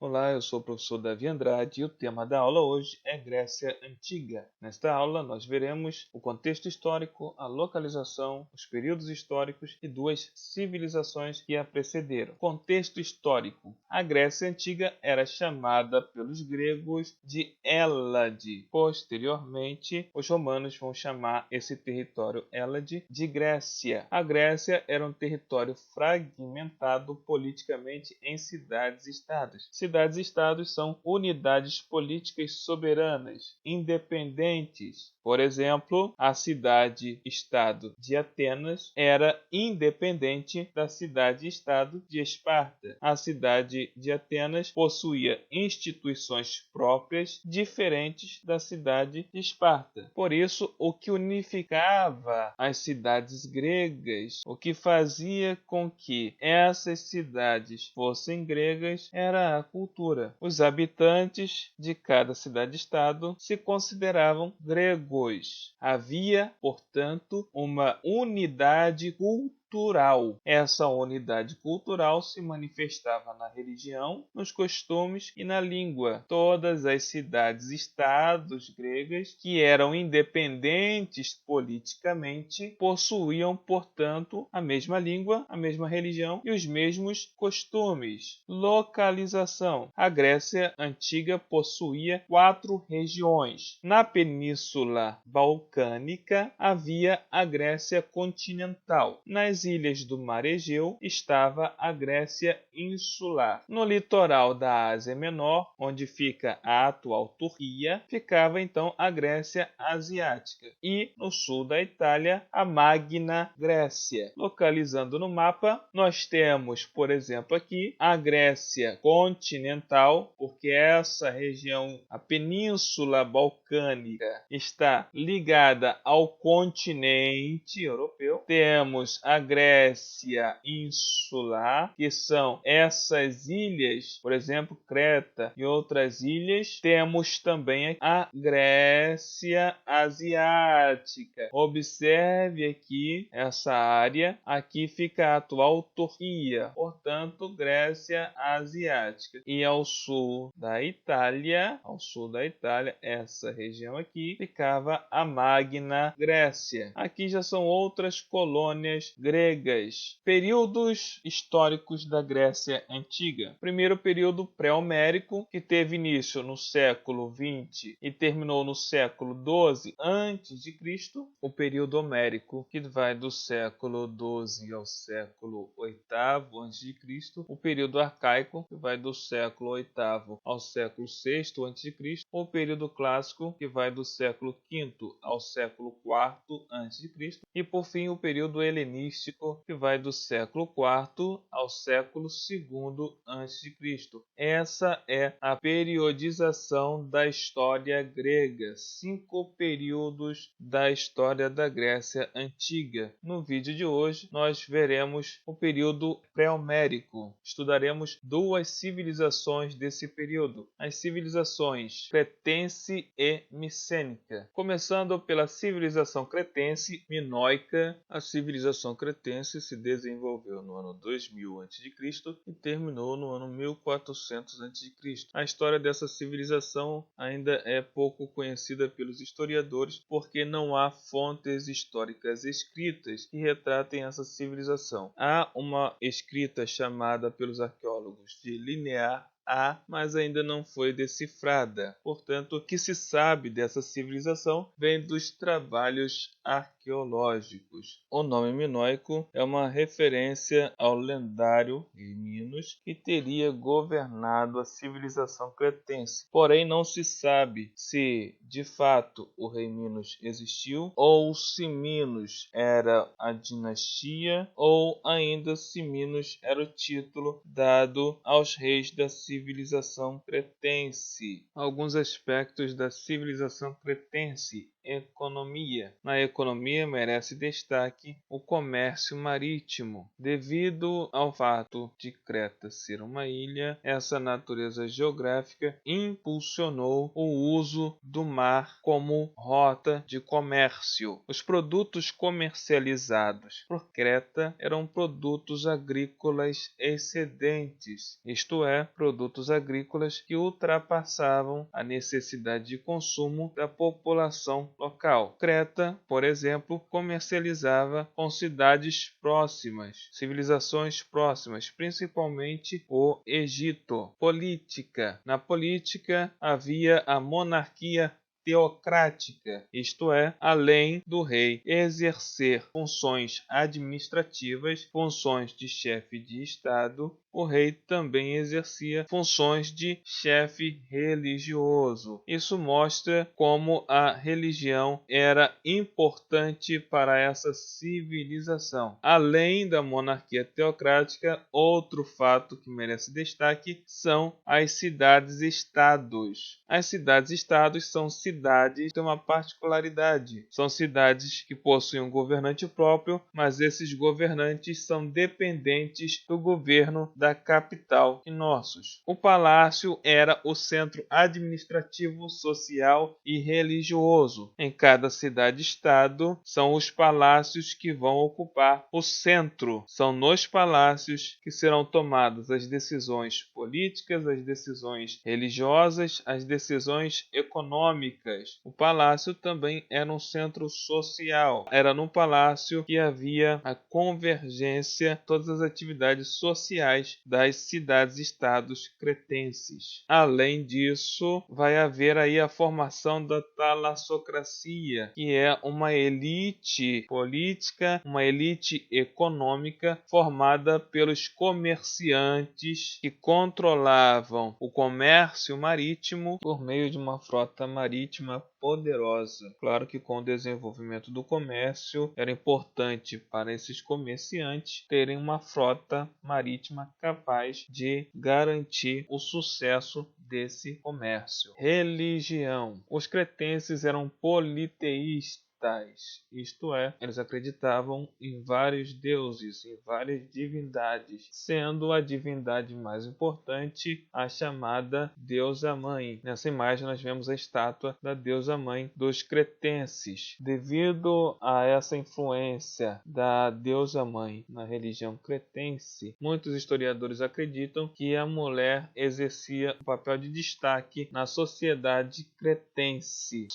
Olá, eu sou o professor Davi Andrade e o tema da aula hoje é Grécia Antiga. Nesta aula, nós veremos o contexto histórico, a localização, os períodos históricos e duas civilizações que a precederam. Contexto histórico. A Grécia Antiga era chamada pelos gregos de Hélade. Posteriormente, os romanos vão chamar esse território Hélade de Grécia. A Grécia era um território fragmentado politicamente em cidades-estados. Cidades-estados são unidades políticas soberanas, independentes. Por exemplo, a cidade-estado de Atenas era independente da cidade-estado de Esparta. A cidade de Atenas possuía instituições próprias diferentes da cidade de Esparta. Por isso, o que unificava as cidades gregas, o que fazia com que essas cidades fossem gregas, era a cultura. Os habitantes de cada cidade-estado se consideravam gregos. Havia, portanto, uma unidade cultural. Essa unidade cultural se manifestava na religião, nos costumes e na língua. Todas as cidades-estados gregas, que eram independentes politicamente, possuíam, portanto, a mesma língua, a mesma religião e os mesmos costumes. Localização. A Grécia Antiga possuía 4 regiões. Na Península Balcânica havia a Grécia continental. Nas ilhas do Mar Egeu estava a Grécia insular. No litoral da Ásia Menor, onde fica a atual Turquia, ficava então a Grécia asiática. E no sul da Itália, a Magna Grécia. Localizando no mapa, nós temos, por exemplo, aqui a Grécia continental, porque essa região, a Península Balcânica, está ligada ao continente europeu. Temos a Grécia insular, que são essas ilhas, por exemplo, Creta e outras ilhas. Temos também a Grécia asiática. Observe aqui essa área. Aqui fica a atual Turquia, portanto, Grécia asiática. E ao sul da Itália, essa região aqui, ficava a Magna Grécia. Aqui já são outras colônias gregas. Períodos históricos da Grécia Antiga. Primeiro período pré-homérico, que teve início no século 20 e terminou no século 12 a.C. O período homérico, que vai do século 12 ao século 8º a.C. O período arcaico, que vai do século 8º ao século 6º a.C. O período clássico, que vai do século 5º ao século 4º a.C. E por fim o período helenístico, que vai do século 4º ao século 2º a.C. Essa é a periodização da história grega. 5 períodos da história da Grécia Antiga. No vídeo de hoje nós veremos o período pré-homérico. Estudaremos duas civilizações desse período, as civilizações cretense e micênica. Começando pela civilização cretense minoica. A civilização cretense se desenvolveu no ano 2000 a.C. e terminou no ano 1400 a.C. A história dessa civilização ainda é pouco conhecida pelos historiadores porque não há fontes históricas escritas que retratem essa civilização. Há uma escrita chamada pelos arqueólogos de Linear A, mas ainda não foi decifrada. Portanto, o que se sabe dessa civilização vem dos trabalhos arqueológicos. O nome minoico é uma referência ao lendário rei Minos, que teria governado a civilização cretense. Porém, não se sabe se de fato o rei Minos existiu ou se Minos era a dinastia ou ainda se Minos era o título dado aos reis da civilização cretense. Alguns aspectos da civilização cretense. economia. Na economia merece destaque o comércio marítimo. Devido ao fato de Creta ser uma ilha, essa natureza geográfica impulsionou o uso do mar como rota de comércio. Os produtos comercializados por Creta eram produtos agrícolas excedentes, isto é, produtos agrícolas que ultrapassavam a necessidade de consumo da população local. Creta, por exemplo, comercializava com cidades próximas, civilizações próximas, principalmente o Egito. Política. Na política havia a monarquia teocrática, isto é, além do rei exercer funções administrativas, funções de chefe de Estado, o rei também exercia funções de chefe religioso. Isso mostra como a religião era importante para essa civilização. Além da monarquia teocrática, outro fato que merece destaque são as cidades-estados. As cidades-estados são cidades que têm uma particularidade. São cidades que possuem um governante próprio, mas esses governantes são dependentes do governo da capital e nossos. O palácio era o centro administrativo, social e religioso. Em cada cidade-estado são os palácios que vão ocupar o centro. São nos palácios que serão tomadas as decisões políticas, as decisões religiosas, as decisões econômicas. O palácio também era um centro social. Era no palácio que havia a convergência de todas as atividades sociais das cidades-estados cretenses. Além disso, vai haver aí a formação da talassocracia, que é uma elite política, uma elite econômica formada pelos comerciantes que controlavam o comércio marítimo por meio de uma frota marítima poderosa. Claro que com o desenvolvimento do comércio era importante para esses comerciantes terem uma frota marítima capaz de garantir o sucesso desse comércio. Religião. Os cretenses eram politeístas. Isto é, eles acreditavam em vários deuses, em várias divindades, sendo a divindade mais importante a chamada Deusa Mãe. Nessa imagem nós vemos a estátua da Deusa Mãe dos cretenses. Devido a essa influência da Deusa Mãe na religião cretense, muitos historiadores acreditam que a mulher exercia um papel de destaque na sociedade cretense.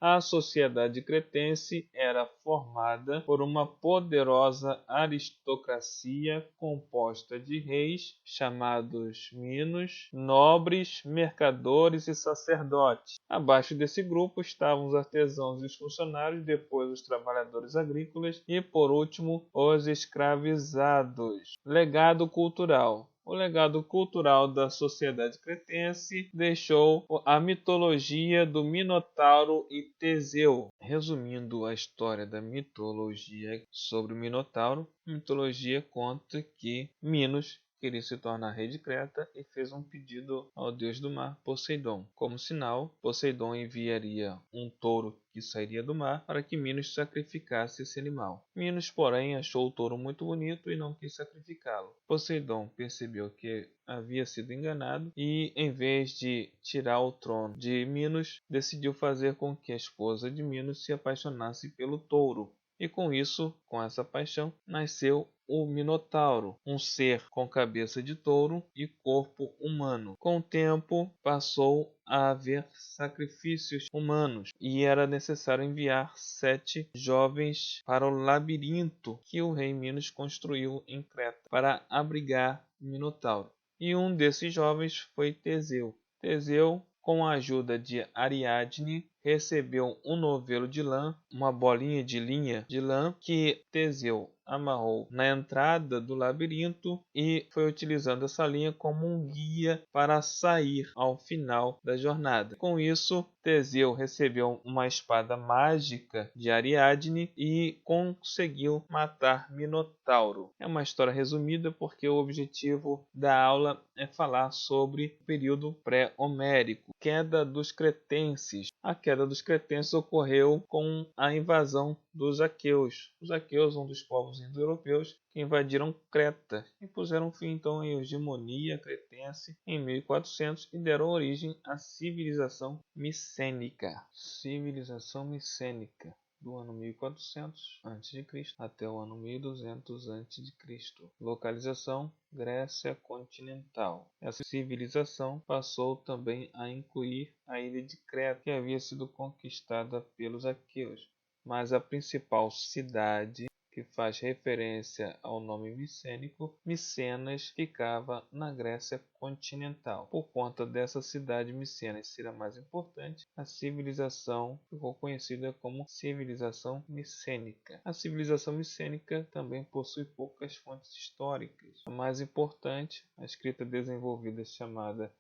A sociedade cretense era formada por uma poderosa aristocracia composta de reis, chamados minos, nobres, mercadores e sacerdotes. Abaixo desse grupo estavam os artesãos e os funcionários, depois os trabalhadores agrícolas e, por último, os escravizados. Legado cultural. O legado cultural da sociedade cretense deixou a mitologia do Minotauro e Teseu. Resumindo a história da mitologia sobre o Minotauro, a mitologia conta que Minos queria se tornar rei de Creta e fez um pedido ao deus do mar, Poseidon. Como sinal, Poseidon enviaria um touro que sairia do mar para que Minos sacrificasse esse animal. Minos, porém, achou o touro muito bonito e não quis sacrificá-lo. Poseidon percebeu que havia sido enganado e, em vez de tirar o trono de Minos, decidiu fazer com que a esposa de Minos se apaixonasse pelo touro. E com isso, com essa paixão, nasceu o Minotauro, um ser com cabeça de touro e corpo humano. Com o tempo, passou a haver sacrifícios humanos e era necessário enviar 7 jovens para o labirinto que o rei Minos construiu em Creta para abrigar o Minotauro. E um desses jovens foi Teseu. Teseu, com a ajuda de Ariadne, recebeu um novelo de lã, uma bolinha de linha de lã que Teseu amarrou na entrada do labirinto e foi utilizando essa linha como um guia para sair ao final da jornada. Com isso, Teseu recebeu uma espada mágica de Ariadne e conseguiu matar Minotauro. É uma história resumida porque o objetivo da aula é falar sobre o período pré-homérico, queda dos cretenses. A queda dos cretenses ocorreu com a invasão dos aqueus. Os aqueus, um dos povos indo-europeus que invadiram Creta e puseram fim então à hegemonia cretense em 1400 e deram origem à civilização micênica. Civilização micênica do ano 1400 a.C. até o ano 1200 a.C. Localização: Grécia continental. Essa civilização passou também a incluir a ilha de Creta, que havia sido conquistada pelos aqueus, mas a principal cidade que faz referência ao nome micênico, Micenas, ficava na Grécia continental. Por conta dessa cidade Micenas ser a mais importante, a civilização ficou conhecida como civilização micênica. A civilização micênica também possui poucas fontes históricas. A mais importante, a escrita desenvolvida chamada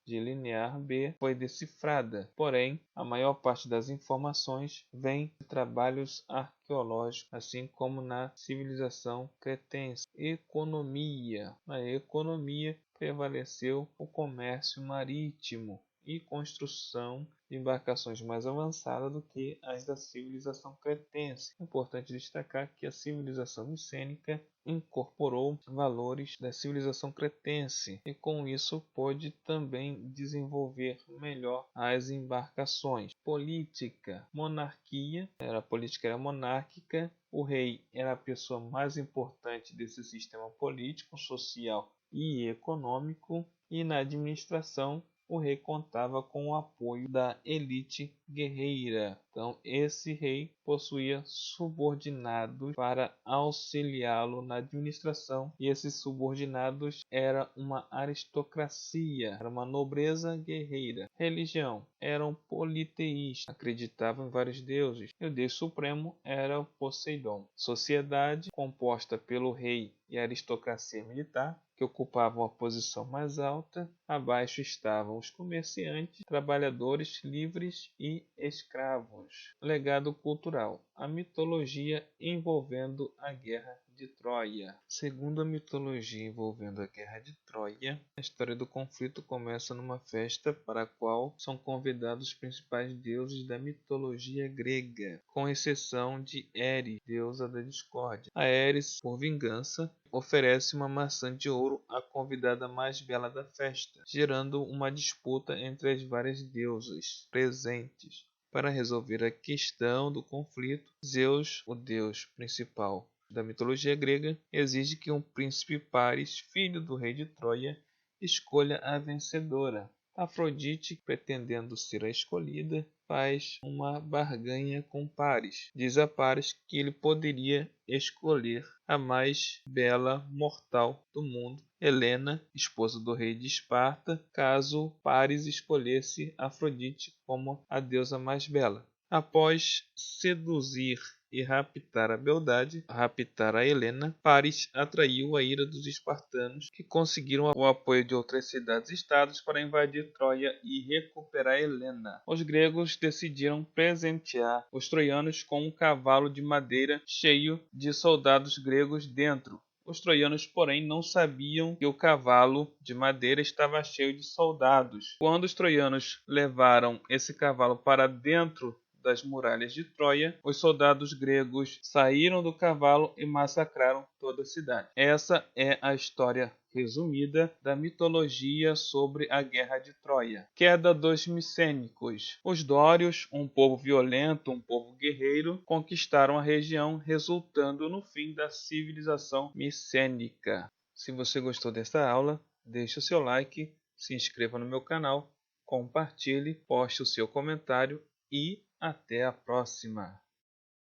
de linear B, foi decifrada, porém a maior parte das informações vem de trabalhos arqueológicos, assim como na civilização cretense. Economia. Na economia prevaleceu o comércio marítimo e construção de embarcações mais avançadas do que as da civilização cretense. É importante destacar que a civilização micênica incorporou valores da civilização cretense e com isso pôde também desenvolver melhor as embarcações. Política. Monarquia. A política era monárquica, o rei era a pessoa mais importante desse sistema político, social e econômico, e na administração o rei contava com o apoio da elite guerreira. Então, esse rei possuía subordinados para auxiliá-lo na administração, e esses subordinados eram uma aristocracia, era uma nobreza guerreira. Religião: eram politeístas, acreditavam em vários deuses, e o deus supremo era o Poseidon. Sociedade: composta pelo rei e a aristocracia militar, que ocupavam a posição mais alta. Abaixo estavam os comerciantes, trabalhadores livres e escravos. Legado cultural: a mitologia envolvendo a Guerra de Troia. Segundo a mitologia envolvendo a Guerra de Troia, a história do conflito começa numa festa para a qual são convidados os principais deuses da mitologia grega, com exceção de Eris, deusa da discórdia. A Eris, por vingança, oferece uma maçã de ouro à convidada mais bela da festa, gerando uma disputa entre as várias deusas presentes. Para resolver a questão do conflito, Zeus, o deus principal da mitologia grega, exige que um príncipe Paris, filho do rei de Troia, escolha a vencedora. Afrodite, pretendendo ser a escolhida, faz uma barganha com Paris. Diz a Paris que ele poderia escolher a mais bela mortal do mundo, Helena, esposa do rei de Esparta, caso Paris escolhesse Afrodite como a deusa mais bela. Após seduzir e raptar a beldade, raptar a Helena, Paris atraiu a ira dos espartanos, que conseguiram o apoio de outras cidades-estados para invadir Troia e recuperar Helena. Os gregos decidiram presentear os troianos com um cavalo de madeira cheio de soldados gregos dentro. Os troianos, porém, não sabiam que o cavalo de madeira estava cheio de soldados. Quando os troianos levaram esse cavalo para dentro das muralhas de Troia, os soldados gregos saíram do cavalo e massacraram toda a cidade. Essa é a história resumida da mitologia sobre a Guerra de Troia. Queda dos micênicos. Os dórios, um povo violento, um povo guerreiro, conquistaram a região, resultando no fim da civilização micênica. Se você gostou desta aula, deixe o seu like, se inscreva no meu canal, compartilhe, poste o seu comentário e até a próxima!